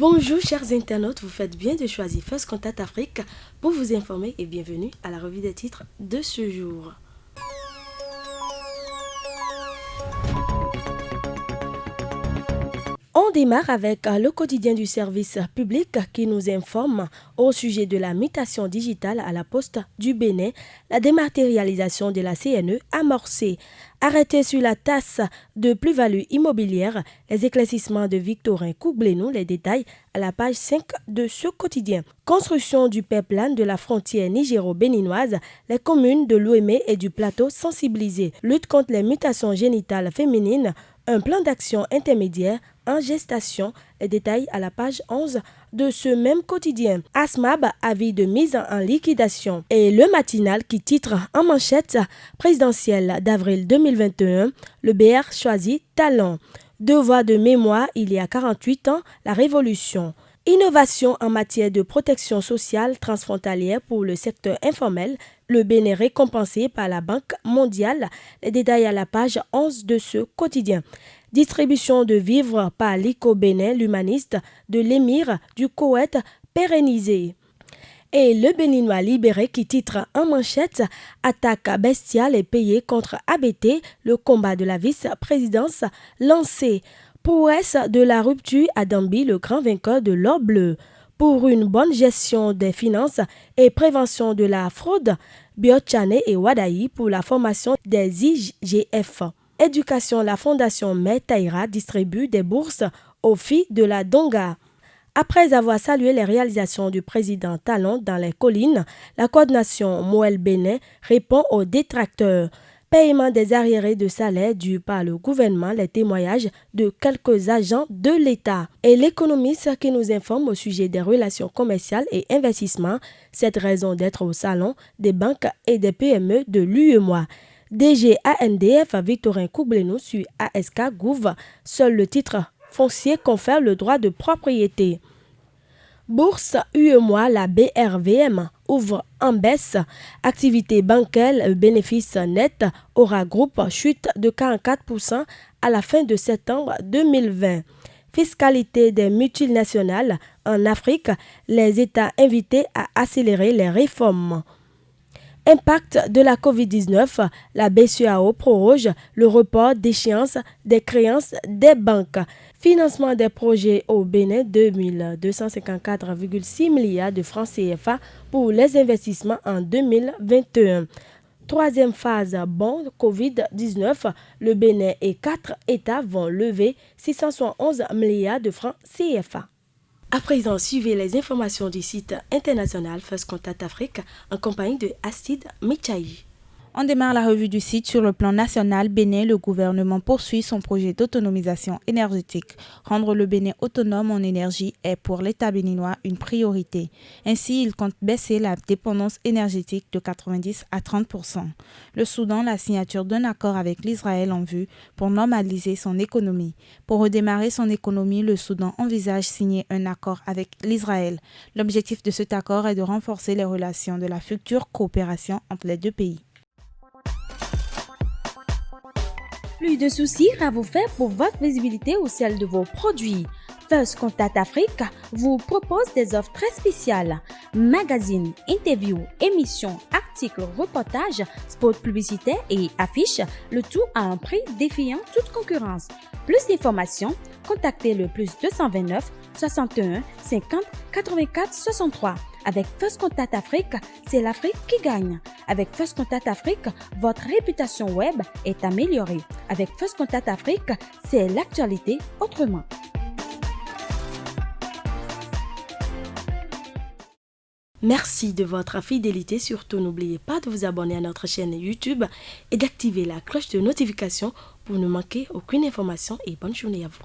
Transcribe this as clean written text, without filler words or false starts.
Bonjour chers internautes, vous faites bien de choisir First Contact Afrique pour vous informer et bienvenue à la revue des titres de ce jour. On démarre avec le quotidien du service public qui nous informe au sujet de la mutation digitale à la poste du Bénin, la dématérialisation de la CNE amorcée. Arrêté sur la taxe de plus-value immobilière, les éclaircissements de Victorin Koublenou, les détails à la page 5 de ce quotidien. Construction du pipeline de la frontière nigéro-béninoise, les communes de l'Ouémé et du Plateau sensibilisées. Lutte contre les mutations génitales féminines, un plan d'action intermédiaire en gestation, les détails à la page 11 de ce même quotidien. ASMAB, avis de mise en liquidation. Et le matinal qui titre en manchette présidentielle d'avril 2021, le BR choisit talent. Devoir de mémoire il y a 48 ans, la révolution. Innovation en matière de protection sociale transfrontalière pour le secteur informel, le Bénin récompensé par la Banque mondiale. Les détails à la page 11 de ce quotidien. Distribution de vivres par l'ICO Bénin, l'humaniste de l'émir du Koweït pérennisé. Et le Béninois libéré qui titre en manchette « Attaque bestiale et payée contre ABT, le combat de la vice-présidence lancé ». Prouesse de la rupture à Dambi, le grand vainqueur de l'or bleu. Pour une bonne gestion des finances et prévention de la fraude, Biotchane et Wadaï pour la formation des IGF. Éducation, la fondation Mère Taïra distribue des bourses aux filles de la Donga. Après avoir salué les réalisations du président Talon dans les collines, la coordination Moël Bénin répond aux détracteurs. Paiement des arriérés de salaire dus par le gouvernement, les témoignages de quelques agents de l'État. Et l'économiste qui nous informe au sujet des relations commerciales et investissements, cette raison d'être au salon des banques et des PME de l'UEMOA. DG ANDF Victorin Koublenou sur ASK Gouv, seul le titre foncier confère le droit de propriété. Bourse UEMOA, la BRVM ouvre en baisse. Activité bancaire, bénéfice net aura groupe chute de 44% à la fin de septembre 2020. Fiscalité des multinationales en Afrique, les États invités à accélérer les réformes. Impact de la COVID-19, la BCEAO proroge le report d'échéance des créances des banques. Financement des projets au Bénin, 2254,6 milliards de francs CFA pour les investissements en 2021. Troisième phase, bon COVID-19, le Bénin et 4 États vont lever 671 milliards de francs CFA. À présent, suivez les informations du site international First Contact Afrique en compagnie de Astrid Michaï. On démarre la revue du site sur le plan national Bénin. Le gouvernement poursuit son projet d'autonomisation énergétique. Rendre le Bénin autonome en énergie est pour l'État béninois une priorité. Ainsi, il compte baisser la dépendance énergétique de 90 à 30%. Le Soudan, la signature d'un accord avec l'Israël en vue pour normaliser son économie. Pour redémarrer son économie, le Soudan envisage signer un accord avec l'Israël. L'objectif de cet accord est de renforcer les relations de la future coopération entre les deux pays. Plus de soucis à vous faire pour votre visibilité ou celle de vos produits. First Contact Afrique vous propose des offres très spéciales. Magazines, interviews, émissions, articles, reportages, spots publicitaires et affiches, le tout à un prix défiant toute concurrence. Plus d'informations, contactez le +229 61 50 84 63. Avec First Contact Afrique, c'est l'Afrique qui gagne. Avec First Contact Afrique, votre réputation web est améliorée. Avec First Contact Afrique, c'est l'actualité autrement. Merci de votre fidélité. Surtout, n'oubliez pas de vous abonner à notre chaîne YouTube et d'activer la cloche de notification pour ne manquer aucune information et bonne journée à vous.